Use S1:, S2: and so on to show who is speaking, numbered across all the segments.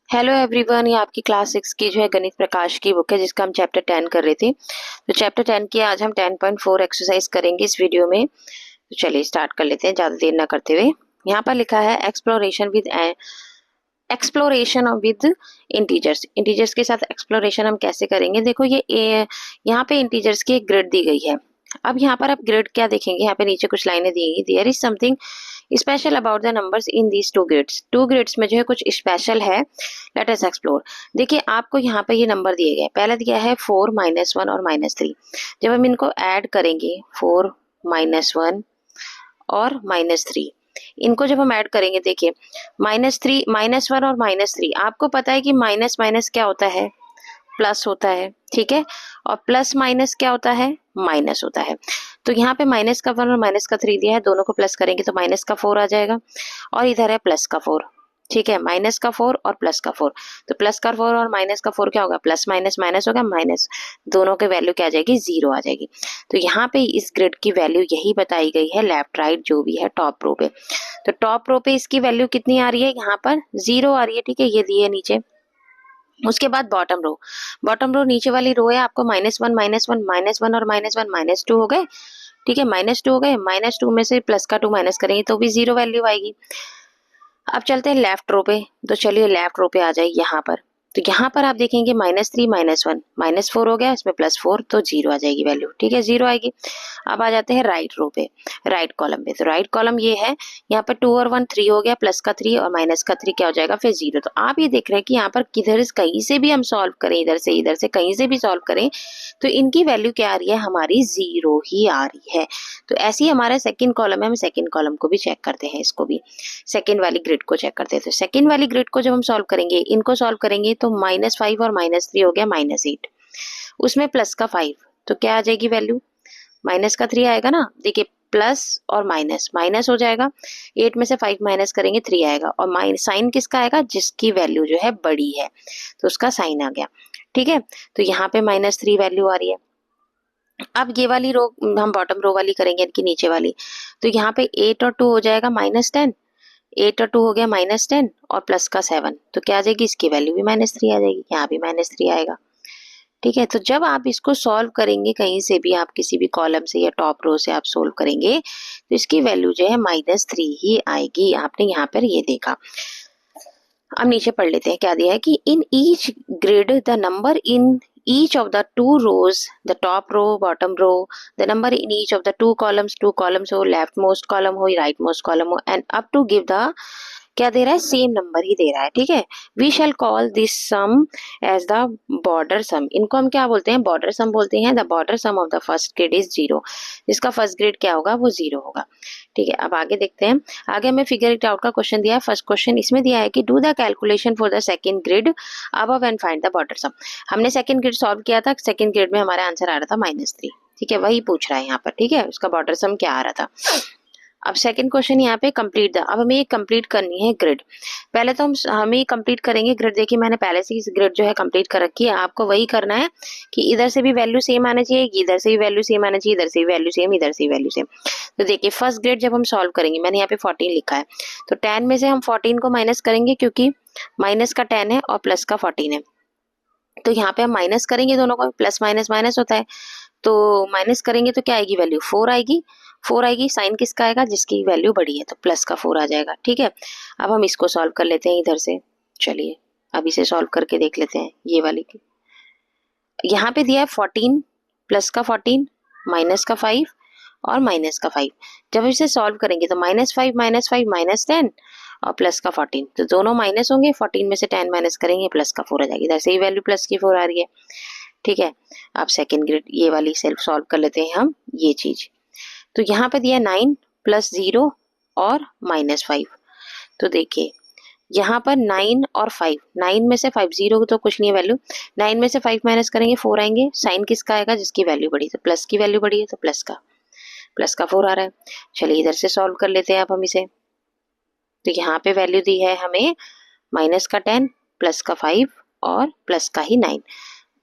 S1: Hello everyone, ये आपकी class 6 की जो है गणित प्रकाश की बुक है जिसका हम चैप्टर 10 कर रहे थे। तो चैप्टर 10 की आज हम 10.4 एक्सरसाइज करेंगे इस वीडियो में। तो चलिए स्टार्ट कर लेते हैं ज़्यादा देर ना करते हुए। यहाँ पर लिखा है एक्सप्लोरेशन विद इंटीजर्स। इंटीजर्स के साथ एक्सप्लोरेशन हम कैसे करेंगे, देखो यहाँ पे इंटीजर्स की एक ग्रिड दी गई है। अब यहाँ पर आप ग्रिड क्या देखेंगे, यहाँ पे नीचे कुछ लाइनें दी गई, there is something special about the numbers in these two grids में जो है कुछ स्पेशल है। Let us explore. देखिए आपको यहाँ पे ये नंबर दिए गए, पहला दिया है 4, -1 और -3। जब हम इनको ऐड करेंगे 4, -1 और -3, इनको जब हम ऐड करेंगे, देखिए -3, -1 और -3, आपको पता है कि माइनस माइनस क्या होता है, प्लस होता है, ठीक है। और प्लस माइनस क्या होता है, माइनस होता है। तो यहाँ पे माइनस का 1 और माइनस का 3 दिया है, दोनों को प्लस करेंगे तो माइनस का 4 आ जाएगा। और इधर है प्लस का 4, ठीक है, माइनस का 4 और प्लस का 4। तो प्लस का 4 और माइनस का 4 क्या होगा, प्लस माइनस माइनस होगा, माइनस, दोनों के वैल्यू क्या आ जाएगी, 0 आ जाएगी। तो यहाँ पे इस ग्रिड की वैल्यू यही बताई गई है, लेफ्ट राइट जो भी है टॉप रो पे। तो टॉप रो पे इसकी वैल्यू कितनी आ रही है, यहाँ पर 0 आ रही है, ठीक है, ये दी है नीचे। उसके बाद बॉटम रो नीचे वाली रो है, आपको -1, -1, -1 और -1, -2 हो गए, ठीक है, -2 हो गए। -2 में से प्लस का 2 माइनस करेंगे तो भी 0 वैल्यू आएगी। अब चलते हैं लेफ्ट रो पे, तो चलिए लेफ्ट रो पे आ जाए यहाँ पर। तो यहाँ पर आप देखेंगे -3, -1, -4 हो गया, इसमें +4 तो 0 आ जाएगी वैल्यू, ठीक है, 0 आएगी। अब आ जाते हैं राइट रो पे, राइट कॉलम पे। तो राइट कॉलम ये है, यहाँ पर 2 और 1 3 हो गया, प्लस का 3 और माइनस का 3 क्या हो जाएगा, फिर 0। तो आप ये देख रहे हैं कि यहाँ पर किधर कहीं से भी हम सॉल्व करें, इधर से कहीं से भी सॉल्व करें, तो इनकी वैल्यू क्या आ रही है, हमारी 0 ही आ रही है। तो ऐसे ही हमारा सेकेंड कॉलम है, हम सेकेंड कॉलम को भी चेक करते हैं, इसको भी सेकेंड वाली ग्रिड को चेक करते हैं। तो सेकेंड वाली ग्रिड को जब हम सॉल्व करेंगे, इनको सॉल्व करेंगे तो -5 और -3 हो गया -8, उसमें प्लस का 5, तो क्या आ जाएगी वैल्यू, माइनस का 3 आएगा ना। देखिए प्लस और माइनस माइनस हो जाएगा, 8 में से 5 माइनस करेंगे 3 आएगा। और साइन किसका आएगा, जिसकी वैल्यू जो है बड़ी है, तो उसका साइन आ गया, ठीक है। तो यहाँ पे -3 वैल्यू आ रही है। अब ये वाली रो हम बॉटम रो वाली करेंगे, इनकी नीचे वाली। तो यहाँ पे 8 और 2 हो जाएगा -10, 8 और 2 हो गया -10 और प्लस का 7, तो क्या आ जाएगी, इसकी वैल्यू भी -3 आ जाएगी, यहाँ भी -3 आएगा, ठीक है। तो जब आप इसको सॉल्व करेंगे, कहीं से भी आप किसी भी कॉलम से या टॉप रो से आप सोल्व करेंगे, तो इसकी वैल्यू जो है -3 ही आएगी। आपने यहाँ पर ये देखा। अब नीचे पढ़ लेते हैं, क्या दिया है कि in each grid the number in each of the two rows, the top row, bottom row, the number in each of the two columns हो, leftmost column हो, rightmost column हो, and up to give the, क्या दे रहा है, same number ही दे रहा है, ठीक है। We shall call this sum as the border sum. इनको हम क्या बोलते हैं, बॉर्डर सम बोलते हैं। The border sum of the first grade is 0, जिसका फर्स्ट ग्रेड क्या होगा, वो 0 होगा, ठीक है। अब आगे देखते हैं, आगे हमें फिगर इट आउट का क्वेश्चन दिया है। फर्स्ट क्वेश्चन इसमें दिया है कि do the calculation for the second grid above and find the border sum. हमने सेकंड ग्रिड सॉल्व किया था, सेकंड ग्रिड में हमारा आंसर आ रहा था -3, ठीक है, वही पूछ रहा है यहाँ पर, ठीक है, उसका बॉर्डर सम क्या आ रहा था। अब सेकंड क्वेश्चन यहाँ पे कंप्लीट द, अब हमें ये कंप्लीट करनी है ग्रिड। पहले तो हम ये कंप्लीट करेंगे ग्रिड। देखिए मैंने पहले से इस ग्रिड जो है कंप्लीट कर रखी है, आपको वही करना है कि इधर से भी वैल्यू सेम आना चाहिए, इधर से भी वैल्यू सेम आना चाहिए, इधर से भी वैल्यू सेम, इधर से भी वैल्यू सेम। तो देखिए फर्स्ट ग्रिड जब हम सॉल्व करेंगे, मैंने यहाँ पे 14 लिखा है, तो 10 में से हम 14 को माइनस करेंगे, क्योंकि माइनस का 10 है और प्लस का 14 है। तो यहाँ पे हम माइनस करेंगे दोनों को, प्लस माइनस माइनस होता है, तो माइनस करेंगे तो क्या आएगी वैल्यू, 4 आएगी, 4 आएगी। साइन किसका आएगा, जिसकी वैल्यू बड़ी है, तो प्लस का 4 आ जाएगा, ठीक है। अब हम इसको सॉल्व कर लेते हैं इधर से। चलिए अब इसे सॉल्व करके देख लेते हैं, ये वाली की। यहाँ पे दिया है 14, प्लस का 14, माइनस का 5 और माइनस का 5। जब इसे सॉल्व करेंगे तो -5 -10 और प्लस का 14, तो दोनों माइनस होंगे, 14 में से 10 माइनस करेंगे, प्लस का 4 आ जाएगी, इधर से ही वैल्यू प्लस की 4 आ रही है, ठीक है। अब सेकेंड ग्रिड ये वाली सेल्फ सॉल्व कर लेते हैं हम, ये चीज। तो यहाँ पे दिया 9 + 0 और -5। तो देखिए यहाँ पर 9 और 5, 9 में से 5, 0 तो कुछ नहीं है वैल्यू, 9 में से 5 माइनस करेंगे 4 आएंगे। साइन किसका आएगा, जिसकी वैल्यू बड़ी, तो प्लस की वैल्यू बड़ी है, तो प्लस का 4 आ रहा है। चलिए इधर से सॉल्व कर लेते हैं अब हम इसे। तो यहाँ पे वैल्यू दी है हमें माइनस का 10, प्लस का 5 और प्लस का ही 9।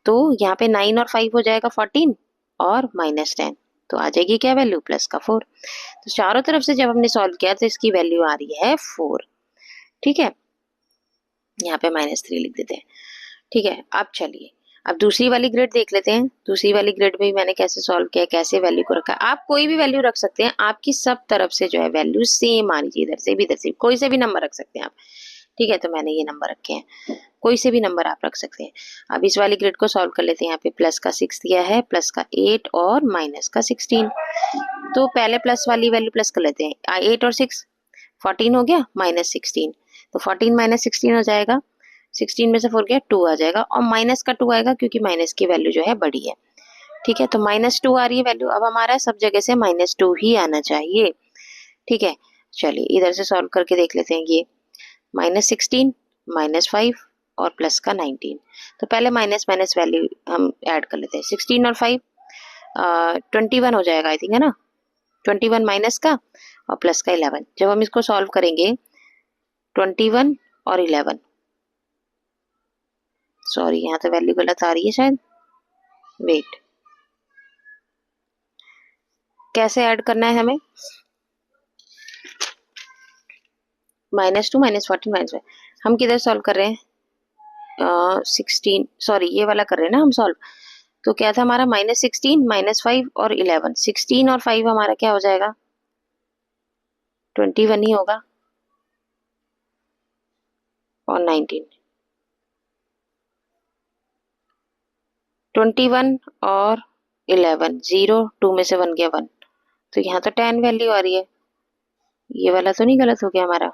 S1: तो यहाँ पे 9 और 5 हो जाएगा 14 और -10, तो आ जाएगी क्या वैल्यू, प्लस का 4। तो चारों तरफ से जब हमने सॉल्व किया तो इसकी वैल्यू आ रही है 4, ठीक है। यहाँ पे -3 लिख देते हैं। ठीक है, अब चलिए अब दूसरी वाली ग्रिड देख लेते हैं। दूसरी वाली ग्रिड में मैंने कैसे सॉल्व किया, कैसे वैल्यू को रखा। आप कोई भी वैल्यू रख सकते हैं, आपकी सब तरफ से जो है वैल्यू सेम आनी चाहिए, इधर से भी इधर से भी, कोई से भी नंबर रख सकते हैं आप। ठीक है, तो मैंने ये नंबर रखे हैं, कोई से भी नंबर आप रख सकते हैं। अब इस वाली ग्रिड को सॉल्व कर लेते हैं। यहाँ पे प्लस का 6 दिया है, प्लस का 8 और माइनस का 16। तो पहले प्लस वाली वैल्यू प्लस कर लेते हैं, 8 और 6 14 हो गया, -16, तो 14 - 16 हो जाएगा। 16 में से 4 गया 2 आ जाएगा, और माइनस का 2 आएगा क्योंकि माइनस की वैल्यू जो है बड़ी है। ठीक है, तो -2 आ रही है वैल्यू। अब हमारा सब जगह से -2 ही आना चाहिए। ठीक है, चलिए इधर से सॉल्व करके देख लेते हैं। ये -16 -5 और प्लस का 19। तो पहले माइनस माइनस वैल्यू हम ऐड कर लेते हैं। 16 और 5 21 हो जाएगा आई थिंक, है ना। 21 माइनस का और प्लस का 11। जब हम इसको सॉल्व करेंगे 21 और 11, सॉरी यहाँ तो वैल्यू गलत आ रही है शायद, वेट, कैसे ऐड करना है हमें, -2 -14 -5, हम किधर सॉल्व कर रहे हैं, 16, सॉरी ये वाला कर रहे हैं ना हम सॉल्व। तो क्या था हमारा, -16 -5 और 11, 16 और 5 हमारा क्या हो जाएगा, 21 ही होगा, और 19, 21 और 11, 0 2 में से 1 गया 1, तो यहाँ तो 10 वैल्यू आ रही है। ये वाला तो नहीं गलत हो गया हमारा,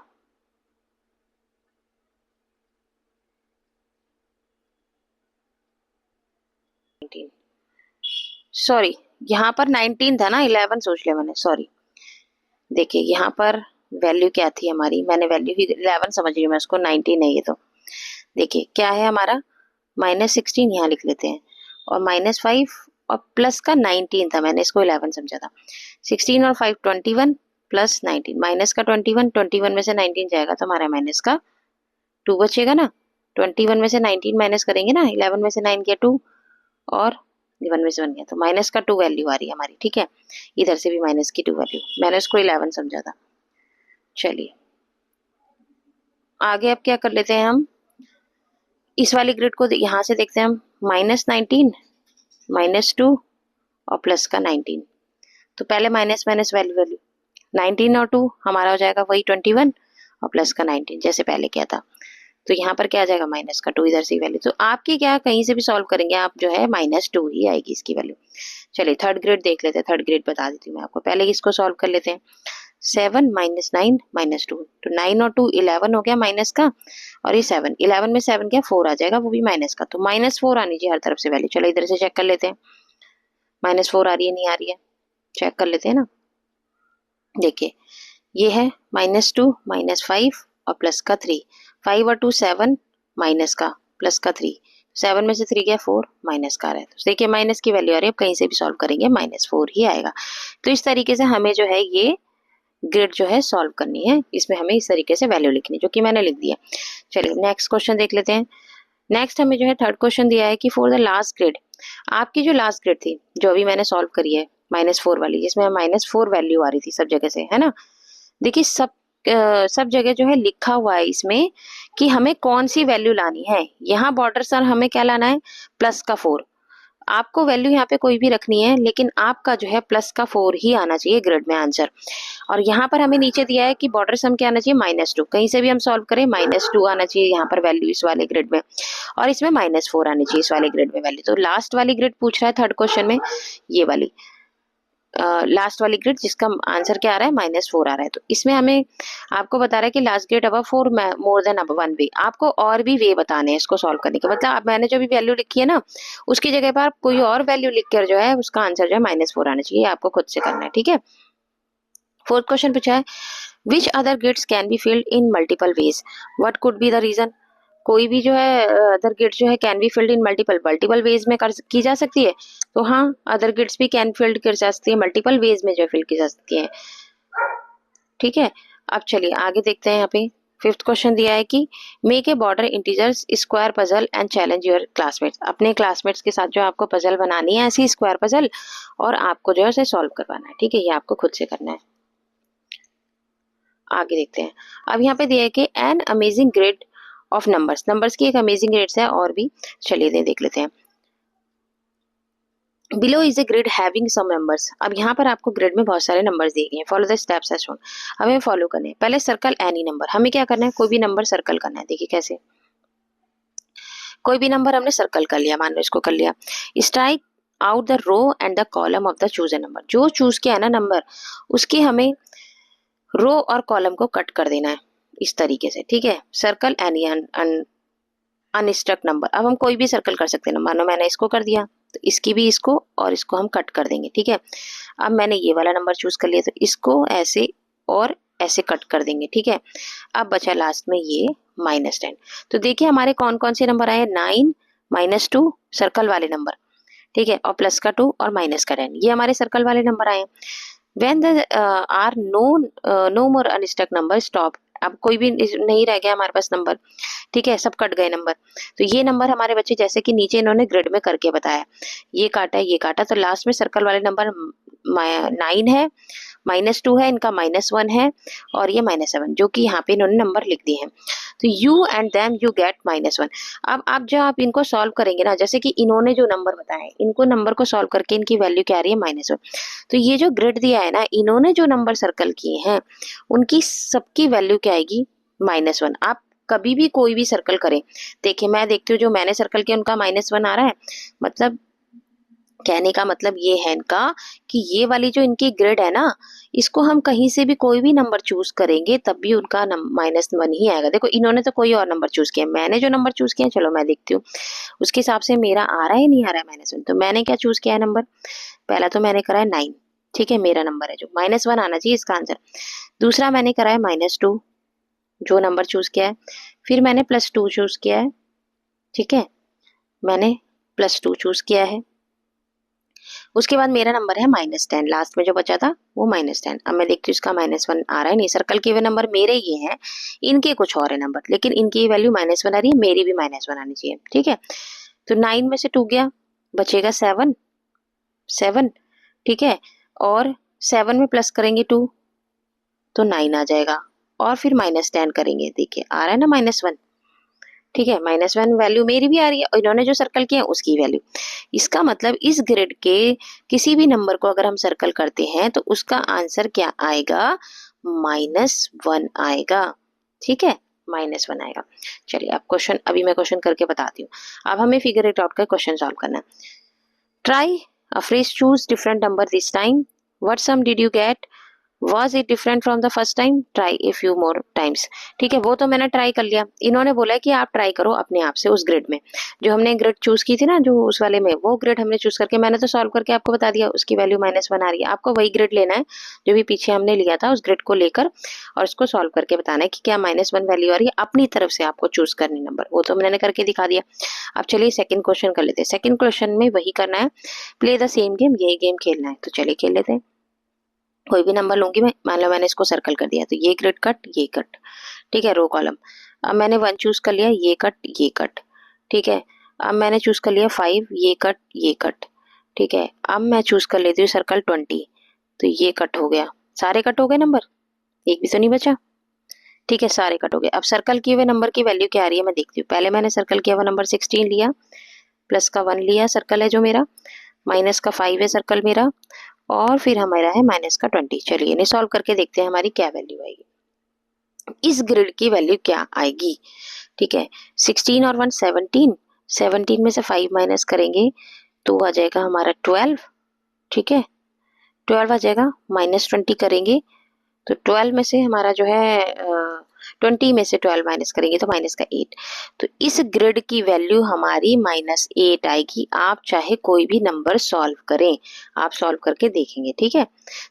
S1: सॉरी यहाँ पर 19 था ना, 11 सोच लिया मैंने, सॉरी। देखिए यहाँ पर वैल्यू क्या थी हमारी, मैंने वैल्यू ही 11 समझ रही हूँ मैं उसको, 19 है ये। तो देखिए क्या है हमारा, -16 यहाँ लिख लेते हैं, और -5 और प्लस का 19 था, मैंने इसको 11 समझा था। 16 और 5 21 प्लस 19, माइनस का 21, 21 में से 19 जाएगा तो हमारा माइनस का 2 बचेगा ना। 21 में से 19 माइनस करेंगे ना, 11 में से 9 गया 2 और 1 में से 1 गया, तो माइनस का 2 वैल्यू आ रही है हमारी। ठीक है, इधर से भी माइनस की 2 वैल्यू, मैंने उसको 11 समझा था। चलिए आगे अब क्या कर लेते हैं हम, इस वाली ग्रिड को यहाँ से देखते हैं हम, -19 -2 और प्लस का 19। तो पहले माइनस माइनस वैल्यू वैल्यू 19 और 2 हमारा हो जाएगा वही 21 और प्लस का 19 जैसे पहले किया था। तो यहाँ पर क्या आ जाएगा, माइनस का 2 इधर से वैल्यू। तो आपकी क्या कहीं से भी सॉल्व करेंगे आप जो है -2 ही आएगी इसकी वैल्यू। चलिए थर्ड ग्रेड देख लेते हैं, थर्ड ग्रेड बता देती हूँ मैं आपको, पहले इसको सॉल्व कर लेते हैं। 7 -9 -2, तो 9 और 2 11 हो गया माइनस का, और ये 7, 11 में 7 क्या 4 आ जाएगा, वो भी माइनस का, तो -4 आनी चाहिए हर तरफ से वैल्यू। चलो इधर से चेक कर लेते हैं, -4 आ रही है नहीं आ रही है, चेक कर लेते हैं ना। देखिए ये है -2 -5 और प्लस का 3, 5 और 2 7 माइनस का प्लस का 3, 7 में से 3 गया 4 माइनस का आ रहा है। तो देखिए माइनस की वैल्यू आ रही है, अब कहीं से भी सॉल्व करेंगे -4 ही आएगा। तो इस तरीके से हमें जो है ये ग्रिड जो है सॉल्व करनी है, इसमें हमें इस तरीके से वैल्यू लिखनी है, जो कि मैंने लिख दिया। चलिए नेक्स्ट क्वेश्चन देख लेते हैं। नेक्स्ट हमें जो है थर्ड क्वेश्चन दिया है कि फॉर द लास्ट ग्रिड, आपकी जो लास्ट ग्रिड थी जो अभी मैंने सॉल्व करी है -4 वाली, जिसमें -4 वैल्यू आ रही थी सब जगह से, है ना। देखिए सब जगह जो है लिखा हुआ है इसमें कि हमें कौन सी वैल्यू लानी है। यहाँ बॉर्डर सर हमें क्या लाना है, प्लस का 4। आपको वैल्यू यहाँ पे कोई भी रखनी है, लेकिन आपका जो है प्लस का 4 ही आना चाहिए ग्रिड में आंसर। और यहाँ पर हमें नीचे दिया है कि बॉर्डर सम क्या आना चाहिए, -2। कहीं से भी हम सॉल्व करें -2 आना चाहिए यहाँ पर वैल्यू इस वाले ग्रिड में, और इसमें -4 आनी चाहिए इस वाले ग्रिड में वैल्यू। तो लास्ट वाली ग्रिड पूछ रहा है थर्ड क्वेश्चन में, ये वाली लास्ट वाली ग्रिड जिसका आंसर क्या आ रहा है, -4 आ रहा है। तो इसमें हमें आपको बता रहा है कि last grid above 4 more than अब 1 वे। आपको और भी वे बताने हैं इसको सॉल्व करने के, मतलब आप मैंने जो भी वैल्यू लिखी है ना उसकी जगह पर आप कोई और वैल्यू लिख कर जो है उसका आंसर जो है -4 आना चाहिए, आपको खुद से करना है। ठीक है, फोर्थ क्वेश्चन पूछा है, which other grids can be filled in multiple ways, what could be the reason. कोई भी जो है अदर ग्रिड्स जो है can be filled in multiple ways में की जा सकती है। तो हाँ, अदर ग्रिड्स भी कैन फिल्ड कर जा सकती है, मल्टीपल वेज में जो फिल की जा सकती है। ठीक है, अब चलिए आगे देखते हैं। यहाँ पे फिफ्थ क्वेश्चन दिया है कि make a border integers square puzzle and challenge your classmates. अपने क्लासमेट्स के साथ जो आपको पजल बनानी है ऐसी स्क्वायर पजल, और आपको जो है उसे सॉल्व करवाना है। ठीक है, ये आपको खुद से करना है। आगे देखते हैं। अब यहाँ पे दिया है कि an amazing grid of numbers, numbers की एक अमेजिंग रेट्स है और भी, चलिए देख लेते हैं। Below is a grid having some numbers. अब यहाँ पर आपको ग्रिड में बहुत सारे नंबर्स दिए गए हैं। Follow the steps as shown. हमें फॉलो करने हैं। पहले सर्कल एनी नंबर, हमें क्या करना है, कोई भी नंबर सर्कल करना है। देखिए कैसे, कोई भी नंबर हमने सर्कल कर लिया, मान लो इसको कर लिया। Strike out the row and the column of the chosen number, जो चूज किया है ना नंबर, उसकी हमें रो और कॉलम को कट कर देना है इस तरीके से, ठीक है। सर्कल एनी अनस्ट्रक नंबर, अब हम कोई भी सर्कल कर सकते हैं ना, मानो मैंने इसको कर दिया तो इसकी भी, इसको और इसको हम कट कर देंगे, ठीक है। अब मैंने ये वाला नंबर चूज कर लिया तो इसको ऐसे और ऐसे कट कर देंगे, ठीक है। अब बचा लास्ट में ये -10। तो देखिए हमारे कौन कौन से नंबर आए, 9, -2 सर्कल वाले नंबर, ठीक है, और प्लस का 2 और माइनस का 10, ये हमारे सर्कल वाले नंबर आए। When there are no more unstuck number stop, अब कोई भी नहीं रह गया हमारे पास नंबर, ठीक है, सब कट गए नंबर। तो ये नंबर हमारे बच्चे, जैसे कि नीचे इन्होंने ग्रिड में करके बताया, ये काटा ये काटा, तो लास्ट में सर्कल वाले नंबर 9 है, -2 है, इनका -1 है और ये -7, जो कि यहाँ पे इन्होंने नंबर लिख दिए हैं। तो you and them you get -1। अब आप जब आप इनको सॉल्व करेंगे ना, जैसे कि इन्होंने जो नंबर बताए, इनको नंबर को सॉल्व करके इनकी वैल्यू क्या आ रही है, -1। तो ये जो ग्रिड दिया है ना, इन्होंने जो नंबर सर्कल किए हैं उनकी सबकी वैल्यू क्या आएगी, -1। आप कभी भी कोई भी सर्कल करें, देखिए मैं देखती हूँ जो मैंने सर्कल किया उनका -1 आ रहा है, मतलब कहने का मतलब ये है इनका कि ये वाली जो इनकी ग्रिड है ना, इसको हम कहीं से भी कोई भी नंबर चूज करेंगे तब भी उनका -1 ही आएगा। देखो इन्होंने तो कोई और नंबर चूज किया, मैंने जो नंबर चूज किया, चलो मैं देखती हूँ उसके हिसाब से मेरा आ रहा है नहीं आ रहा है -1। तो मैंने क्या चूज किया है नंबर, पहला तो मैंने करा है 9, ठीक है, मेरा नंबर है जो -1 आना चाहिए इसका आंसर। दूसरा मैंने करा है -2, जो नंबर चूज किया है। फिर मैंने +2 चूज किया है, ठीक है, मैंने +2 चूज किया है। उसके बाद मेरा नंबर है -10, लास्ट में जो बचा था वो -10। अब मैं देखती हूँ इसका -1 आ रहा है नहीं, सर्कल के हुए नंबर मेरे ये हैं, इनके कुछ और है नंबर, लेकिन इनकी वैल्यू -1 आ रही है, मेरी भी -1 आनी चाहिए, ठीक है। तो 9 में से 2 गया, बचेगा 7, 7, ठीक है, और 7 में प्लस करेंगे 2 तो 9 आ जाएगा, और फिर -10 करेंगे, देखिए आ रहा है ना -1, ठीक है, -1 वैल्यू मेरी भी आ रही है और इन्होंने जो सर्कल किया उसकी वैल्यू। इसका मतलब इस ग्रिड के किसी भी नंबर को अगर हम सर्कल करते हैं तो उसका आंसर क्या आएगा, -1 आएगा, ठीक है, -1 आएगा। चलिए अब क्वेश्चन, अभी मैं क्वेश्चन करके बताती हूँ। अब हमें फिगर इट आउट का क्वेश्चन सॉल्व करना है। Try a phrase, choose different number this time. What sum did you get? Was it different from the first time? Try a few more times. ठीक है, वो तो मैंने ट्राई कर लिया। इन्होंने बोला है कि आप ट्राई करो अपने आप से उस ग्रिड में, जो हमने ग्रिड चूज की थी ना, जो उस वाले में, वो ग्रिड हमने चूज करके मैंने तो सॉल्व करके आपको बता दिया, उसकी वैल्यू -1 आ रही है। आपको वही ग्रिड लेना है जो भी पीछे हमने लिया था, उस ग्रिड को लेकर और उसको सॉल्व करके बताना है कि क्या -1 वैल्यू आ रही है, अपनी तरफ से आपको चूज करनी नंबर, वो तो मैंने करके दिखा दिया। अब चलिए सेकंड क्वेश्चन कर लेते हैं। सेकंड क्वेश्चन में वही करना है, प्ले द सेम गेम, यही गेम खेलना है। तो चलिए खेल लेते हैं। कोई भी नंबर लूंगी मैं, मान लो मैंने इसको सर्कल कर दिया, तो ये ग्रिड कट, ये कट, ठीक है, रो कॉलम। अब मैंने 1 चूज कर लिया, ये कट ये कट, ठीक है। अब मैंने चूज कर लिया 5, ये कट ये कट, ठीक है। अब मैं चूज कर लेती हूँ सर्कल 20, तो ये कट हो गया, सारे कट हो गए नंबर, एक भी तो नहीं बचा, ठीक है, सारे कट हो गए। अब सर्कल किए हुए नंबर की वैल्यू क्या आ रही है मैं देखती हूँ। पहले मैंने सर्कल किया हुआ नंबर 16 लिया, प्लस का 1 लिया, सर्कल है जो मेरा, माइनस का 5 है सर्कल मेरा, और फिर हमारा है -20। चलिए इन्हें सॉल्व करके देखते हैं हमारी क्या वैल्यू आएगी, इस ग्रिड की वैल्यू क्या आएगी, ठीक है। 16 और 1 17, 17 में से 5 माइनस करेंगे तो आ जाएगा हमारा 12, ठीक है, 12 आ जाएगा, -20 करेंगे तो 12 में से हमारा जो है 20 में से 12 माइनस करेंगे तो माइनस का 8। तो इस ग्रिड की वैल्यू हमारी -8 आएगी। आप चाहे कोई भी नंबर सॉल्व करें, आप सॉल्व करके देखेंगे, ठीक है।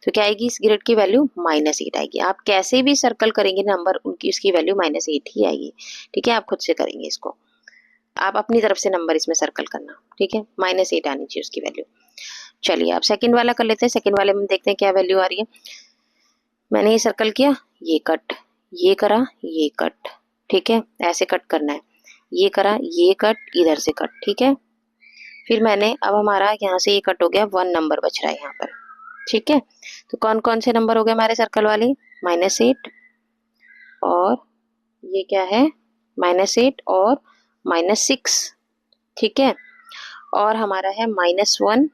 S1: तो क्या आएगी, इस ग्रिड की वैल्यू -8 आएगी। आप कैसे भी सर्कल करेंगे नंबर, उनकी उसकी वैल्यू -8 ही आएगी, ठीक है। आप खुद से करेंगे इसको, आप अपनी तरफ से नंबर इसमें सर्कल करना, ठीक है, -8 आनी चाहिए उसकी वैल्यू। चलिए आप सेकंड वाला कर लेते हैं। सेकंड वाले में देखते हैं क्या वैल्यू आ रही है। मैंने ये सर्कल किया, ये कट, ये करा, ये कट, ठीक है, ऐसे कट करना है, ये करा, ये कट, इधर से कट, ठीक है। फिर मैंने, अब हमारा यहाँ से ये कट हो गया, 1 नंबर बच रहा है यहाँ पर, ठीक है। तो कौन कौन से नंबर हो गए हमारे सर्कल वाले, -8, और ये क्या है -8 और -6, ठीक है। और हमारा है -1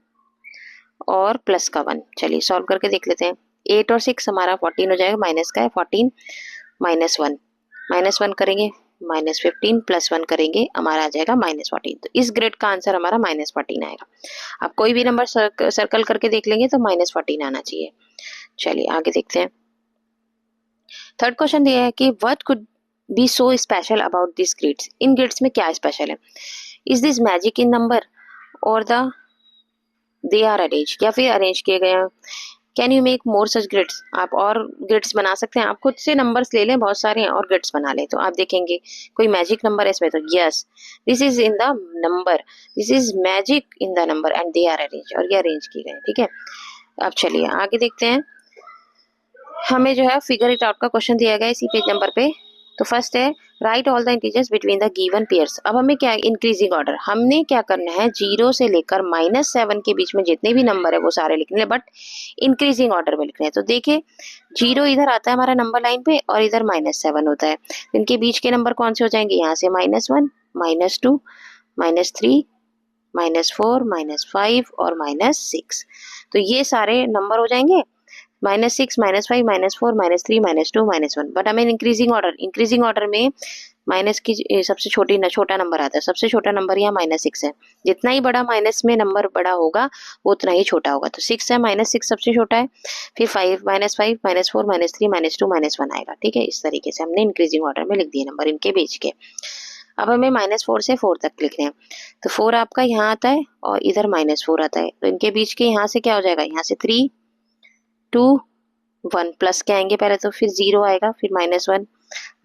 S1: और प्लस का 1। चलिए सॉल्व करके देख लेते हैं। 8 और 6 हमारा 14 हो जाएगा, माइनस का है 14 -1 करेंगे -15 प्लस 1 करेंगे, हमारा आ जाएगा -14। तो इस ग्रेड का आंसर हमारा -14 आएगा। आप कोई भी नंबर सर्कल करके देख लेंगे तो -14 आना चाहिए। चलिए आगे देखते हैं। थर्ड क्वेश्चन दिया है कि what could B so special about this grids. In grids में क्या स्पेशल है? Is this magic in number और दे आर अरेंज, या फिर अरेंज किए गए हैं। Can you make more such grids, आप और ग्रिड्स बना सकते हैं। आप खुद से नंबर्स ले लें, बहुत सारे हैं, और ग्रिड्स बना लें, तो आप देखेंगे कोई मैजिक नंबर है इसमें। तो yes, this is in the number, this is magic in the number and they are arrange, और ये अरेंज किए गए, ठीक है। अब चलिए आगे देखते हैं। हमें जो है फिगर इट आउट का क्वेश्चन दिया गया इसी पेज नंबर पे। तो फर्स्ट है right all the integers between the given pairs. अब हमें क्या इंक्रीजिंग ऑर्डर, हमने क्या करना है, 0 से लेकर -7 के बीच में जितने भी नंबर है वो सारे लिखने हैं, बट इंक्रीजिंग ऑर्डर में लिखने हैं। तो देखिए 0 इधर आता है हमारा नंबर लाइन पे और इधर -7 होता है। इनके बीच के नंबर कौन से हो जाएंगे, यहाँ से -1 -2 -3 -4 -5 और -6। तो ये सारे नंबर हो जाएंगे -6 -5 -4 -3 -2 -1। बट हमें इंक्रीजिंग ऑर्डर में माइनस की सबसे छोटा नंबर आता है। सबसे छोटा नंबर यहाँ -6 है। जितना ही बड़ा माइनस में नंबर बड़ा होगा वो उतना ही छोटा होगा। तो 6 है, -6 सबसे छोटा है, फिर 5 -5 -4 -3 -2 -1 आएगा, ठीक है। इस तरीके से हमने इंक्रीजिंग ऑर्डर में लिख दिए नंबर इनके बीच के। अब हमें -4 से 4 तक लिखने हैं। तो 4 आपका यहाँ आता है और इधर -4 आता है, तो इनके बीच के यहाँ से क्या हो जाएगा, यहाँ से 3 2 1 प्लस के आएंगे पहले, तो फिर 0 आएगा, फिर -1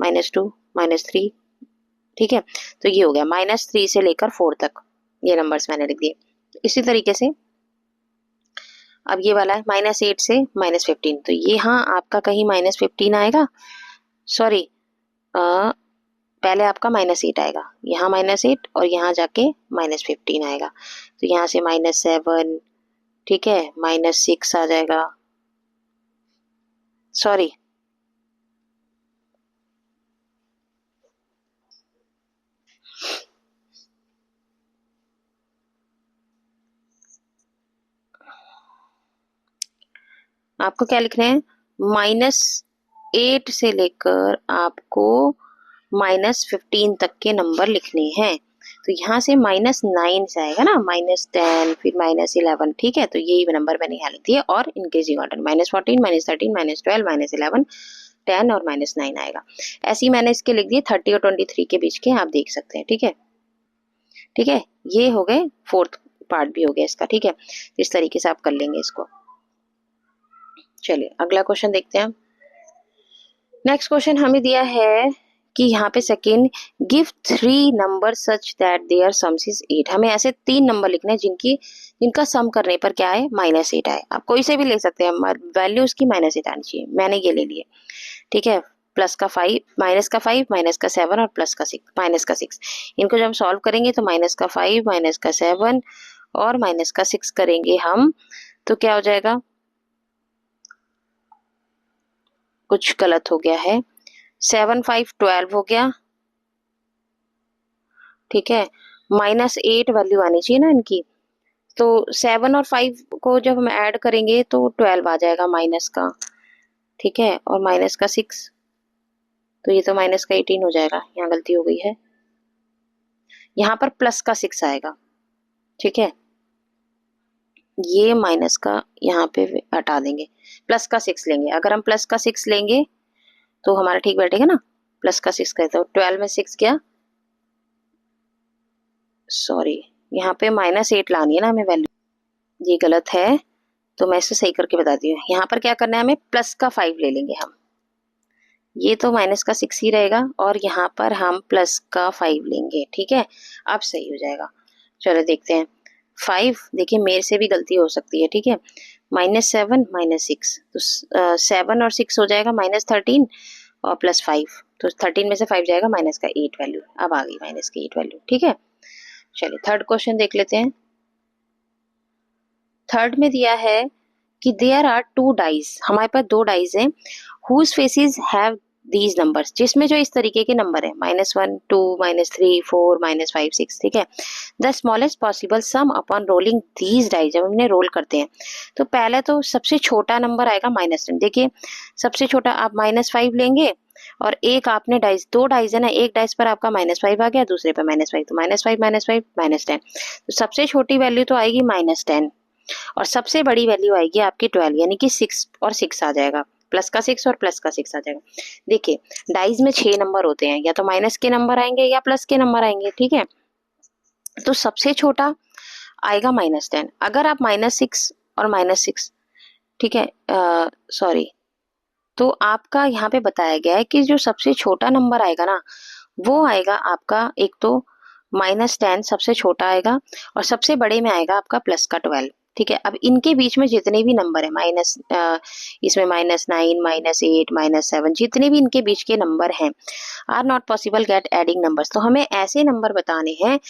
S1: -2 -3, ठीक है। तो ये हो गया -3 से लेकर 4 तक, ये नंबर्स मैंने लिख दिए। इसी तरीके से अब ये वाला है -8 से -15। तो ये हाँ आपका कहीं -15 आएगा, सॉरी पहले आपका -8 आएगा, यहाँ -8 और यहाँ जाके -15 आएगा। तो यहाँ से -7, ठीक है, -6 आ जाएगा, सॉरी आपको क्या लिखना है, -8 से लेकर आपको -15 तक के नंबर लिखने हैं। तो यहाँ से -9 से आएगा ना, -10 फिर -11, ठीक है। तो यही नंबर मैंने यहाँ लिख दिए और इंक्रीजिंग ऑर्डर -14 -13 -12 -11 10 और -9 आएगा। ऐसे ही मैंने इसके लिख दिए 30 और 23 के बीच के, आप देख सकते हैं, ठीक है। ठीक है, ये हो गए, फोर्थ पार्ट भी हो गया इसका, ठीक है। इस तरीके से आप कर लेंगे इसको। चलिए अगला क्वेश्चन देखते हैं। नेक्स्ट क्वेश्चन हमें दिया है कि यहाँ पे second, give 3 number such that their sums is 8। हमें ऐसे 3 नंबर लिखने हैं जिनका सम करने पर क्या है, -8 आए। आप कोई से भी ले सकते हैं, वैल्यू उसकी -8 आनी चाहिए। मैंने ये ले लिए, ठीक है। प्लस का 5 माइनस का 7 और प्लस का 6 माइनस का 6। इनको जब हम सॉल्व करेंगे तो -5 -7 और -6 करेंगे हम, तो क्या हो जाएगा, कुछ गलत हो गया है, 7 5 12 हो गया, ठीक है। -8 वैल्यू आनी चाहिए ना इनकी। तो 7 और 5 को जब हम ऐड करेंगे तो 12 आ जाएगा माइनस का, ठीक है। और माइनस का 6, तो ये तो माइनस का 18 हो जाएगा, यहाँ गलती हो गई है। यहाँ पर प्लस का 6 आएगा, ठीक है। ये माइनस का यहाँ पे हटा देंगे, प्लस का 6 लेंगे। अगर हम प्लस का 6 लेंगे तो हमारा ठीक बैठेगा ना, प्लस का 6 का। तो 12 में 6 गया, सॉरी यहाँ पे -8 लानी है ना हमें वैल्यू, ये गलत है, तो मैं इसे सही करके बताती हूँ। यहाँ पर क्या करना है, हमें प्लस का 5 ले लेंगे हम, ये तो माइनस का 6 ही रहेगा, और यहाँ पर हम प्लस का 5 लेंगे, ठीक है। अब सही हो जाएगा। चलो देखते हैं। 5, देखिए मेरे से भी गलती हो सकती है, ठीक है। -7 -6, तो 7 और 6 हो जाएगा -13 और +5, तो 13 में से 5 जाएगा, माइनस का 8 वैल्यू अब आ गई, माइनस की 8 वैल्यू, ठीक है। चलिए थर्ड क्वेश्चन देख लेते हैं। थर्ड में दिया है कि देयर आर 2 डाइस, हमारे पास 2 डाइस हैं, whose faces have these numbers, जिसमें जो इस तरीके के नंबर है -1, 2, -3, 4, -5, 6, ठीक है। The smallest possible sum upon rolling these dice, जब हमने रोल करते हैं तो पहले तो सबसे छोटा नंबर आएगा -10। देखिए सबसे छोटा आप -5 लेंगे और एक आपने डाइस, दो डाइस है ना, एक डाइस पर आपका -5 आ गया, दूसरे पे -5, तो -5, -5, -10, तो सबसे छोटी वैल्यू तो आएगी -10 और सबसे बड़ी वैल्यू आएगी आपकी 12, यानी कि 6 और 6 आ जाएगा, प्लस का 6 और प्लस का 6 आ जाएगा। देखिए डाइस में 6 नंबर होते हैं, या तो माइनस के नंबर आएंगे या प्लस के नंबर आएंगे, ठीक है। तो सबसे छोटा आएगा -10। अगर आप -6 और -6, ठीक है, सॉरी, तो आपका यहाँ पे बताया गया है कि जो सबसे छोटा नंबर आएगा ना, वो आएगा आपका, एक तो -10 सबसे छोटा आएगा और सबसे बड़े में आएगा आपका प्लस का 12, ठीक है। अब इनके बीच में जितने भी नंबर है इसमें -9, -8, -7, जितने भी इनके बीच के नंबर हैं, are not possible get adding numbers, तो हमें ऐसे नंबर बताने हैं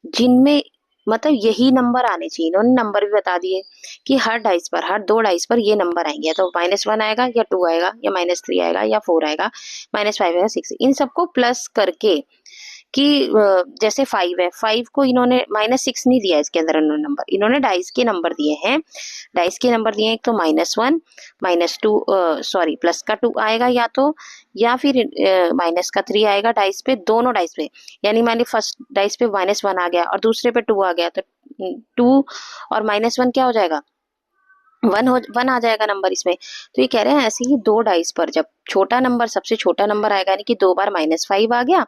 S1: जिनमें मतलब यही नंबर आने चाहिए। इन्होंने नंबर भी बता दिए कि हर डाइस पर, हर दो डाइस पर ये नंबर आएंगे, या तो -1 आएगा या 2 आएगा या -3 आएगा या 4 आएगा, -5 आएगा, 6, इन सबको प्लस करके कि जैसे 5 है, 5 को इन्होंने -6 नहीं दिया, इसके अंदर इन्होंने नंबर, इन्होंने डाइस के नंबर दिए हैं, डाइस के नंबर दिए हैं, एक तो -1, -2, सॉरी प्लस का 2 आएगा, या फिर -3 आएगा डाइस पे, दोनों डाइस पे, यानी मान ली फर्स्ट डाइस पे -1 आ गया और दूसरे पे 2 आ गया, तो 2 और -1 क्या हो जाएगा, 1 आ जाएगा नंबर इसमें। तो ये कह रहे हैं ऐसे ही दो डाइस पर जब छोटा नंबर, सबसे छोटा नंबर आएगा, यानी कि 2 बार -5 आ गया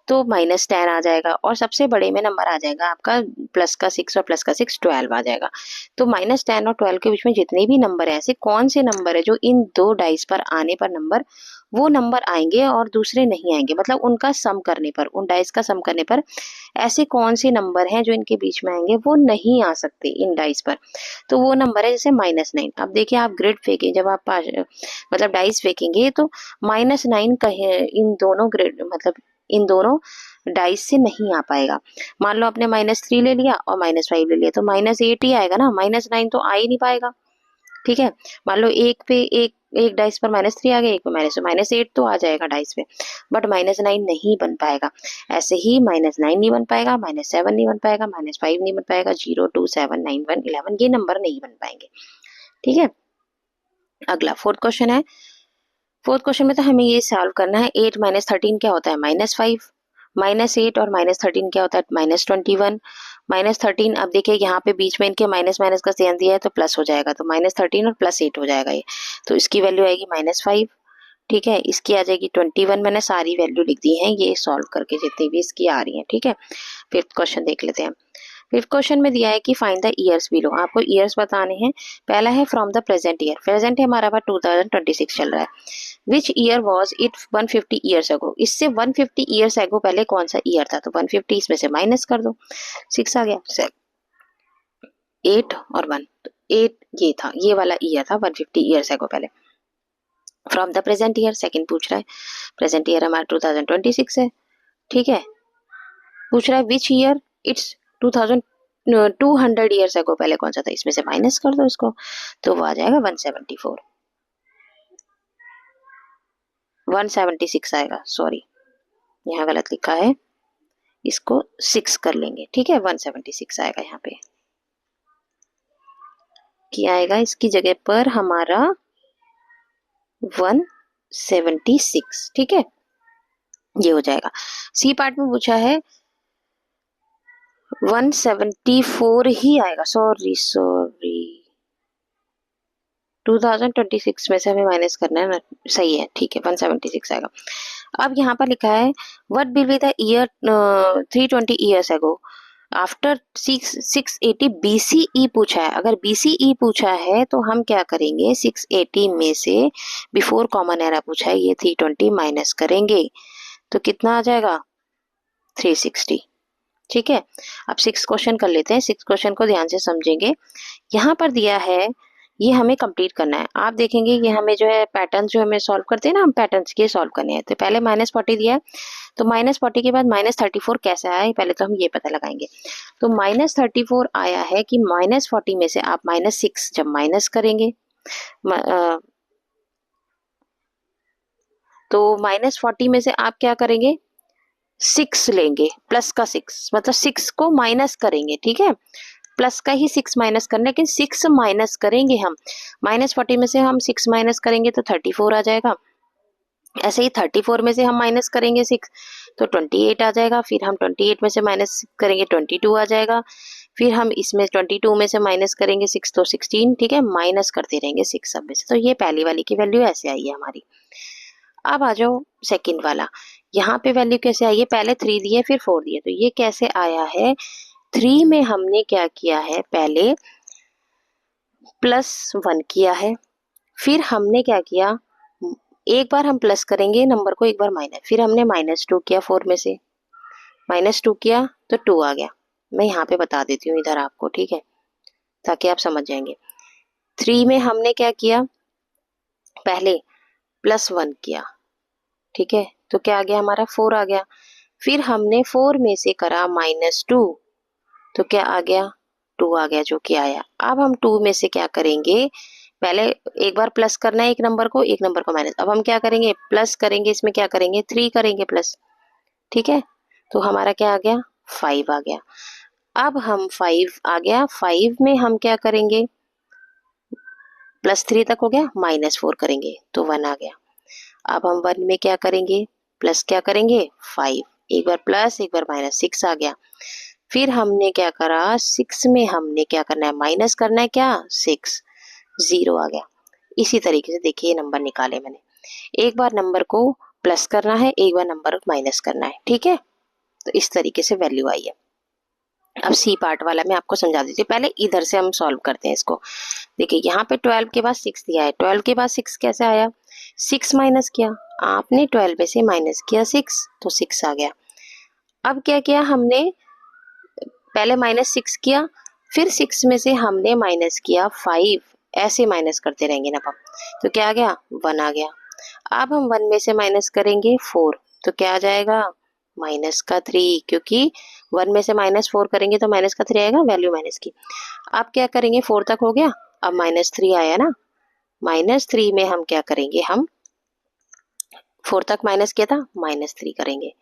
S1: तो -10 आ जाएगा, और सबसे बड़े में नंबर आ जाएगा आपका प्लस का 6 और प्लस का 6, 12 आ जाएगा। तो -10 और 12 के बीच में जितने भी नंबर है, ऐसे कौन से नंबर है जो इन दो डाइस पर आने पर नंबर, वो नंबर आएंगे और दूसरे नहीं आएंगे, मतलब उनका सम करने पर, उन डाइस का सम करने पर ऐसे कौन से नंबर हैं जो इनके बीच में आएंगे, वो नहीं आ सकते इन डाइस पर। तो वो नंबर है जैसे -9। अब देखिए आप ग्रिड फेंकें, जब आप मतलब डाइस फेंकेंगे तो -9 कहे इन दोनों ग्रिड, मतलब इन दोनों डाइस से नहीं आ पाएगा। मान लो आपने -3 ले लिया और -5 ले लिया, तो -8 ही आएगा ना, -9 तो आ ही नहीं पाएगा, ठीक है। मान लो एक पे एक डाइस पर -3 आ गया, एक पे -8 तो आ जाएगा डाइस पे, बट -9 नहीं बन पाएगा। ऐसे ही -9 नहीं बन पाएगा, -7 नहीं बन पाएगा, -5 नहीं बन पाएगा, 0, 2, 7, 9, 1, 11 ये नंबर नहीं बन पाएंगे, ठीक है। अगला फोर्थ क्वेश्चन है। फोर्थ क्वेश्चन में तो हमें ये सॉल्व करना है, 8 - 13 क्या होता है, -5, -8 और -13 क्या होता है, -21, -13। अब देखिए यहाँ पे बीच में इनके माइनस माइनस का साइन दिया है तो प्लस हो जाएगा, तो -13 और +8 हो जाएगा ये, तो इसकी वैल्यू आएगी -5, ठीक है। इसकी आ जाएगी 21, मैंने सारी वैल्यू लिख दी है ये सॉल्व करके, जितनी भी इसकी आ रही है, ठीक है। फिफ्थ क्वेश्चन देख लेते हैं। फिफ्थ क्वेश्चन में दिया है कि फाइंड द ईयर्स बिलो, आपको ईयर्स बताने हैं। पहला है from the present year, present है हमारा पास 2026 चल रहा है। Which year was it 150 years ago, इससे 150 ईयर्स अगो पहले कौन सा ईयर था, तो 150 इसमें से माइनस कर दो, 6 आ गया, 8 और 1, तो 8 ये था, ये वाला ईयर था 150 ईयर्स अगो पहले। From the present year second पूछ रहा है, प्रेजेंट ईयर हमारा 2026 है, ठीक है। पूछ रहा है which year it's 200 years ago पहले कौन सा था, इसमें से माइनस कर दो इसको, तो वो आ जाएगा 174, 176 आएगा, सॉरी यहाँ गलत लिखा है, इसको 6 कर लेंगे, ठीक है। 176 आएगा यहाँ पे, क्या आएगा इसकी जगह पर हमारा 176, ठीक है, ये हो जाएगा। सी पार्ट में पूछा है 174 ही आएगा, सॉरी 2026 में से हमें माइनस करना है ना, सही है, ठीक है, 176 आएगा। अब यहाँ पर लिखा है what will be the year 320 years ago after 680 BCE पूछा है। अगर BCE पूछा है तो हम क्या करेंगे, 680 में से बिफोर कॉमन एरा पूछा है, ये 320 माइनस करेंगे तो कितना आ जाएगा 360, ठीक है। अब 6 क्वेश्चन कर लेते हैं, 6 क्वेश्चन को ध्यान से समझेंगे। यहाँ पर दिया है ये हमें कंप्लीट करना है। आप देखेंगे ये हमें जो है पैटर्न जो हमें सॉल्व करते हैं ना, हम पैटर्न्स के सॉल्व करने हैं। तो पहले -40 दिया है, तो -40 के बाद -34 कैसे आया है पहले तो हम ये पता लगाएंगे। तो -34 आया है कि -40 में से आप -6 जब माइनस करेंगे, तो -40 में से आप क्या करेंगे, 6 लेंगे, प्लस का 6, मतलब 6 को माइनस करेंगे, ठीक है, प्लस का ही 6 माइनस करना, लेकिन 6 माइनस करेंगे हम। -40 में से हम 6 माइनस करेंगे तो 34 आ जाएगा। ऐसे ही 34 में से हम माइनस करेंगे 6 तो 28 आ जाएगा। फिर हम 28 में से माइनस करेंगे 22 आ जाएगा। फिर हम इसमें 22 में से माइनस करेंगे 6 तो 16, ठीक है, माइनस करते रहेंगे 6 सब में से। तो ये पहली वाली की वैल्यू ऐसे आई है हमारी। अब आ जाओ सेकंड वाला, यहाँ पे वैल्यू कैसे आई है, पहले 3 दिए फिर 4 दिए, तो ये कैसे आया है, 3 में हमने क्या किया है, पहले +1 किया है, फिर हमने क्या किया, एक बार हम प्लस करेंगे नंबर को, एक बार माइनस, फिर हमने -2 किया 4 में से, -2 किया तो 2 आ गया। मैं यहाँ पे बता देती हूँ इधर आपको, ठीक है, ताकि आप समझ जाएंगे। 3 में हमने क्या किया, पहले +1 किया, ठीक है, तो क्या आ गया हमारा, 4 आ गया। फिर हमने 4 में से करा -2, तो क्या आ गया, 2 आ गया, जो कि आया। अब हम 2 में से क्या करेंगे, पहले एक बार प्लस करना है एक नंबर को, एक नंबर को माइनस। अब हम क्या करेंगे, प्लस करेंगे, इसमें क्या करेंगे, 3 करेंगे प्लस, ठीक है, तो हमारा क्या आ गया, 5 आ गया। अब हम 5 आ गया, 5 में हम क्या करेंगे, +3 तक हो गया, -4 करेंगे तो 1 आ गया। अब हम 1 में क्या करेंगे, प्लस क्या करेंगे 5, एक बार प्लस एक बार माइनस, 6 आ गया। फिर हमने क्या करा, 6 में हमने क्या करना है, माइनस करना है क्या, 6, 0 आ गया। इसी तरीके से देखिए ये नंबर निकाले मैंने, एक बार नंबर को प्लस करना है, एक बार नंबर माइनस करना है, ठीक है, तो इस तरीके से वैल्यू आई है। अब सी पार्ट वाला मैं आपको समझा देती हूँ, पहले इधर से हम सॉल्व करते हैं इसको। देखिए यहाँ पे 12 के बाद 6 दिया है, 12 के बाद 6 कैसे आया, 6 माइनस किया, आपने 12 में से माइनस किया 6 तो 6 आ गया। अब क्या किया हमने, पहले -6 किया, फिर 6 में से हमने माइनस किया 5, ऐसे माइनस करते रहेंगे ना हम, तो क्या आ गया, 1 आ गया। अब हम 1 में से माइनस करेंगे 4, तो क्या आ जाएगा, -3, क्योंकि 1 में से -4 करेंगे तो -3 आएगा, वैल्यू माइनस की। अब क्या करेंगे, 4 तक हो गया, अब -3 आया ना, -3 में हम क्या करेंगे, हम 4 तक माइनस किया था, -3 करेंगे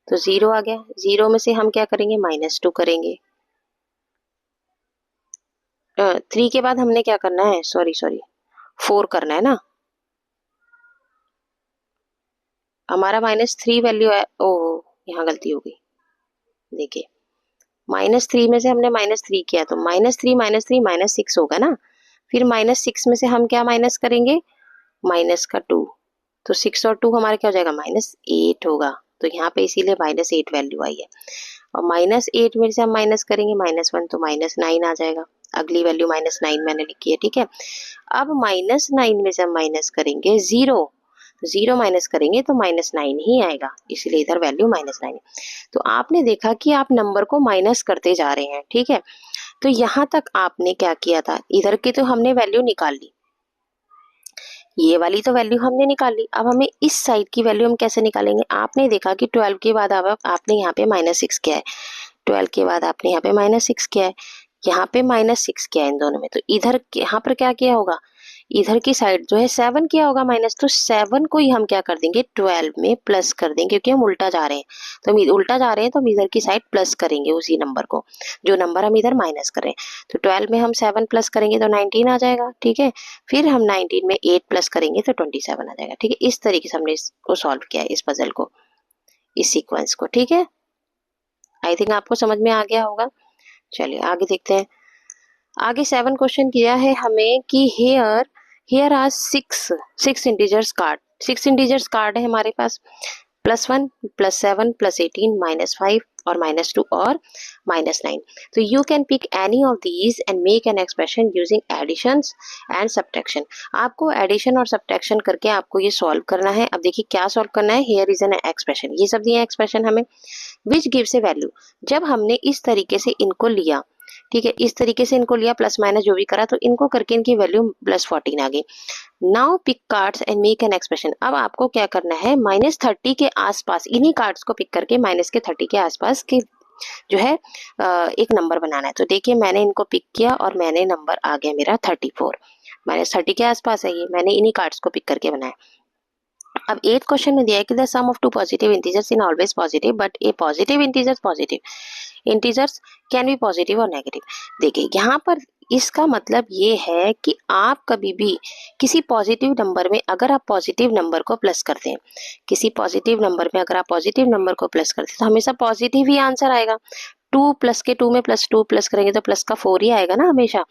S1: तो 0 आ गया। 0 में से हम क्या करेंगे, -2 करेंगे। 3 के बाद हमने क्या करना है, सॉरी 4 करना है ना, हमारा -3 वैल्यू है, ओह यहाँ गलती हो गई। देखिए -3 में से हमने -3 किया, तो -3 -3 -6 होगा ना, फिर -6 में से हम क्या माइनस करेंगे, माइनस का 2, तो 6 और 2 हमारा क्या हो जाएगा, -8 होगा, तो यहाँ पे इसीलिए -8 वैल्यू आई है। और -8 में से हम माइनस करेंगे -1 तो -9 आ जाएगा, अगली वैल्यू -9 मैंने लिखी है, ठीक है। अब -9 में से हम माइनस करेंगे 0, तो 0 माइनस करेंगे तो -9 ही आएगा, इसलिए इधर वैल्यू -9 है। तो आपने देखा कि आप नंबर को माइनस करते जा रहे हैं, ठीक है, तो यहाँ तक आपने क्या किया था, इधर की तो हमने वैल्यू निकाल ली, ये वाली तो वैल्यू हमने निकाल ली। अब हमें इस साइड की वैल्यू हम कैसे निकालेंगे, आपने देखा कि 12 के बाद अब आपने यहाँ पे -6 किया है, 12 के बाद आपने यहाँ पे -6 किया है, यहाँ पे -6 किया है इन दोनों में, तो इधर यहाँ पर क्या किया होगा, इधर की साइड जो है 7 किया होगा माइनस, तो 7 को ही हम क्या कर देंगे, 12 में प्लस कर देंगे, क्योंकि हम उल्टा जा रहे हैं, तो हम उल्टा जा रहे हैं तो हम इधर की साइड प्लस करेंगे उसी नंबर को, जो नंबर हम इधर माइनस कर रहे हैं। तो 12 में हम 7 प्लस करेंगे तो 19 आ जाएगा, ठीक है, फिर हम 19 में 8 प्लस करेंगे तो 27 आ जाएगा, ठीक है। इस तरीके से हमने इसको सॉल्व किया है, इस पजल को, इस सीक्वेंस को, ठीक है। आई थिंक आपको समझ में आ गया होगा। चलिए आगे देखते हैं। आगे 7 क्वेश्चन किया है हमें कि here are 6 integers card, 6 integers card है हमारे पास, +1 +7 +18 -5 और -2 और -9। तो you can pick any of these and make an expression using addition and subtraction. आपको एडिशन और सब्ट्रैक्शन करके आपको ये सॉल्व करना है। अब देखिए क्या सॉल्व करना है, हियर इज एन एक्सप्रेशन, ये सब दिए एक्सप्रेशन हमें, विच गिव्स ए वैल्यू। जब हमने इस तरीके से इनको लिया, ठीक है, इस तरीके से इनको लिया, प्लस माइनस जो भी करा, तो इनको करके इनकी वैल्यू +14 आ गई। Now pick cards and make an expression. अब आपको क्या करना है, -30 के आसपास, इन्हीं कार्ड्स को पिक करके -30 के आसपास के जो है एक नंबर बनाना है। तो देखिए मैंने इनको पिक किया और मैंने नंबर आ गया मेरा 34, -30 के आसपास है ये, मैंने इन्हीं कार्ड्स को पिक करके बनाया। अब 8th क्वेश्चन में दिया है कि the sum of two positive integers in always positive but a positive integers can be positive और नेगेटिव। देखिए यहाँ पर इसका मतलब ये है कि आप कभी भी किसी पॉजिटिव नंबर में अगर आप पॉजिटिव नंबर को प्लस करते हैं, किसी पॉजिटिव नंबर में अगर आप पॉजिटिव नंबर को प्लस करते हैं तो हमेशा पॉजिटिव ही आंसर आएगा। 2 प्लस के 2 में प्लस 2 प्लस करेंगे तो प्लस का 4 ही आएगा ना हमेशा।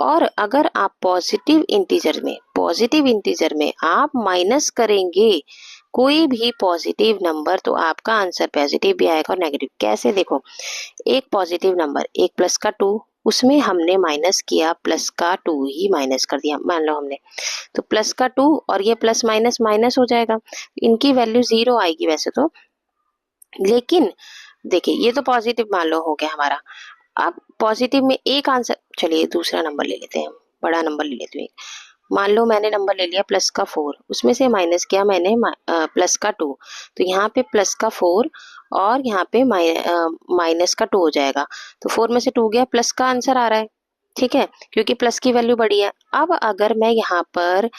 S1: और अगर आप पॉजिटिव इंटीजर में आप माइनस करेंगे कोई भी पॉजिटिव नंबर तो आपका आंसर पॉजिटिव भी आएगा और नेगेटिव। कैसे? देखो, एक पॉजिटिव नंबर, एक प्लस का 2, उसमें हमने माइनस किया, प्लस का 2 ही माइनस कर दिया मान लो हमने, तो प्लस का 2 और ये प्लस माइनस माइनस हो जाएगा, इनकी वैल्यू 0 आएगी वैसे तो। लेकिन देखिए ये तो पॉजिटिव मान लो हो गया हमारा। अब पॉजिटिव में एक आंसर, चलिए दूसरा नंबर ले लेते हैं, बड़ा नंबर ले लेते हैं। मान लो मैंने नंबर ले लिया प्लस का 4, उसमें से माइनस किया मैंने प्लस का 2, तो यहाँ पे प्लस का 4 और यहाँ पे माइनस का 2 हो जाएगा। तो 4 में से 2 गया, प्लस का आंसर आ रहा है, ठीक है, क्योंकि प्लस की वैल्यू बड़ी है। अब अगर मैं यहाँ पर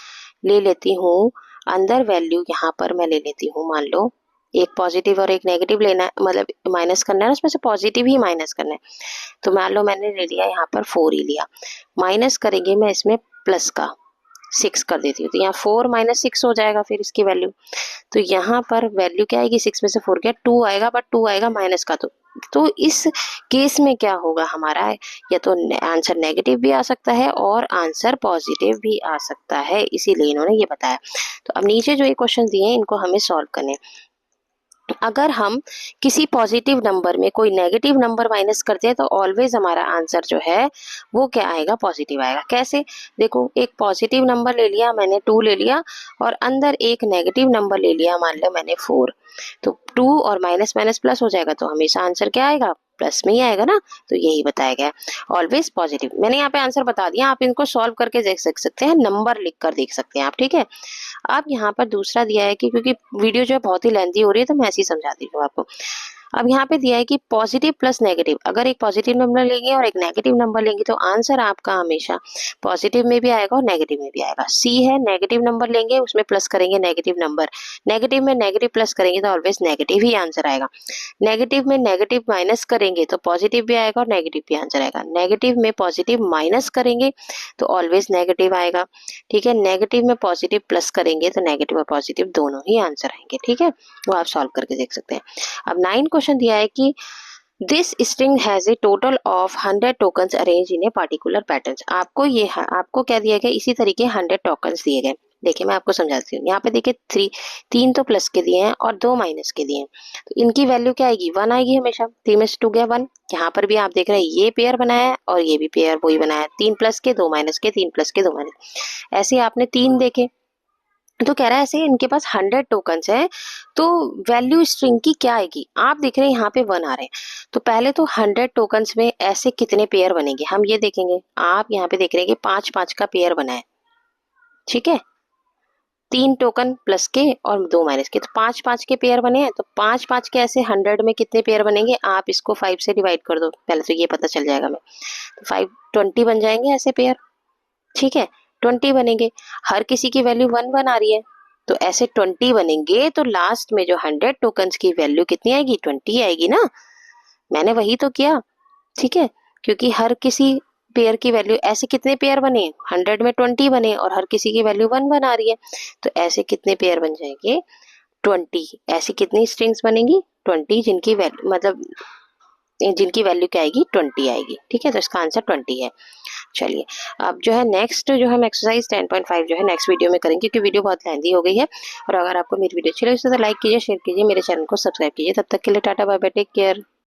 S1: ले लेती हूँ अंदर वैल्यू, यहाँ पर मैं ले लेती हूँ, मान लो एक पॉजिटिव और एक नेगेटिव लेना है, मतलब माइनस करना है, उसमें से पॉजिटिव ही माइनस करना है। तो मान लो मैंने ले लिया यहाँ पर 4 ही लिया, माइनस करेंगे मैं इसमें प्लस का 6 कर देती हूँ, तो यहाँ 4 माइनस 6 हो जाएगा फिर इसकी वैल्यू। तो यहाँ पर वैल्यू क्या आएगी, 6 में से 4 गया 2 आएगा, बट 2 आएगा माइनस का। तो इस केस में क्या होगा हमारा, या तो आंसर नेगेटिव भी आ सकता है और आंसर पॉजिटिव भी आ सकता है, इसीलिए इन्होंने ये बताया। तो अब नीचे जो ये क्वेश्चन दिए हैं इनको हमें सॉल्व करने। अगर हम किसी पॉजिटिव नंबर में कोई नेगेटिव नंबर माइनस करते हैं तो ऑलवेज हमारा आंसर जो है वो क्या आएगा, पॉजिटिव आएगा। कैसे? देखो, एक पॉजिटिव नंबर ले लिया मैंने 2 ले लिया, और अंदर एक नेगेटिव नंबर ले लिया, मान लो मैंने 4, तो 2 और माइनस माइनस प्लस हो जाएगा, तो हमेशा आंसर क्या आएगा, प्लस में ही आएगा ना। तो यही बताया गया, ऑलवेज पॉजिटिव। मैंने यहाँ पे आंसर बता दिया, आप इनको सॉल्व करके देख सकते हैं, नंबर लिख कर देख सकते हैं आप, ठीक है। अब यहाँ पर दूसरा दिया है कि क्योंकि वीडियो जो है बहुत ही लेंथी हो रही है तो मैं ऐसे ही समझाती हूँ आपको। अब यहाँ पे दिया है कि पॉजिटिव प्लस नेगेटिव, अगर एक पॉजिटिव नंबर लेंगे और एक नेगेटिव नंबर लेंगे तो आंसर आपका हमेशा पॉजिटिव में भी आएगा और नेगेटिव में भी आएगा। सी है, नेगेटिव नंबर लेंगे उसमें प्लस करेंगे नेगेटिव नंबर, नेगेटिव में नेगेटिव प्लस करेंगे तो ऑलवेज नेगेटिव ही आंसर आएगा। नेगेटिव में नेगेटिव माइनस करेंगे तो पॉजिटिव भी आएगा और नेगेटिव भी आंसर आएगा। नेगेटिव में पॉजिटिव माइनस करेंगे तो ऑलवेज नेगेटिव आएगा, ठीक है। नेगेटिव में पॉजिटिव प्लस करेंगे तो नेगेटिव और पॉजिटिव दोनों ही आंसर आएंगे, ठीक है। वो आप सॉल्व करके देख सकते हैं। अब 9 क्वेश्चन दिया है कि this string has a total of 100 tokens arrange in a particular pattern. आपको क्या दिया गया, इसी तरीके 100 टोकन्स दिए गए। देखिए मैं आपको समझाती हूँ। यहाँ पे देखिए 3 तो प्लस के दिए हैं और 2 माइनस के दिए हैं, तो इनकी वैल्यू क्या आएगी, 1 आएगी हमेशा। 3 में से 2 गया 1। यहाँ पर भी आप देख रहे हैं ये पेयर बनाया है और ये भी पेयर वही बनाया है, 3 प्लस के 2 माइनस के, 3 प्लस के 2 माइनस। ऐसे आपने 3 देखे, तो कह रहा है ऐसे इनके पास 100 टोकन्स हैं, तो वैल्यू स्ट्रिंग की क्या आएगी। आप देख रहे हैं यहाँ पे 1 आ रहे हैं, तो पहले तो 100 टोकन्स में ऐसे कितने पेयर बनेंगे हम ये देखेंगे। आप यहाँ पे देख रहे हैं कि 5-5 का पेयर बना है, ठीक है, 3 टोकन प्लस के और 2 माइनस के, तो 5-5 के पेयर बने हैं। तो 5-5 के ऐसे 100 में कितने पेयर बनेंगे, आप इसको 5 से डिवाइड कर दो, पहले तो ये पता चल जाएगा हमें। तो 5 20 बन जाएंगे ऐसे पेयर, ठीक है, 20 बनेंगे। हर किसी की वैल्यू 1-1 आ रही है, तो ऐसे 20 बनेंगे, तो लास्ट में जो 100 टोकन्स की वैल्यू कितनी आएगी, 20 आएगी ना। मैंने वही तो किया, ठीक है, क्योंकि हर किसी पेयर की वैल्यू, ऐसे कितने पेयर बने, 100 में 20 बने और हर किसी की वैल्यू 1-1 आ रही है, तो ऐसे कितने पेयर बन जाएंगे, 20। ऐसी कितनी स्ट्रिंग्स बनेंगी, 20, जिनकी वैल्यू मतलब जिनकी वैल्यू क्या आएगी, 20 आएगी, ठीक है। तो इसका आंसर 20 है। चलिए अब जो है नेक्स्ट जो हम एक्सरसाइज 10.5 जो है नेक्स्ट वीडियो में करेंगे, क्योंकि वीडियो बहुत लेंथी हो गई है। और अगर आपको मेरी वीडियो अच्छी लगी तो लाइक कीजिए, शेयर कीजिए, मेरे चैनल को सब्सक्राइब कीजिए। तब तक के लिए ta ta bye bye, take care.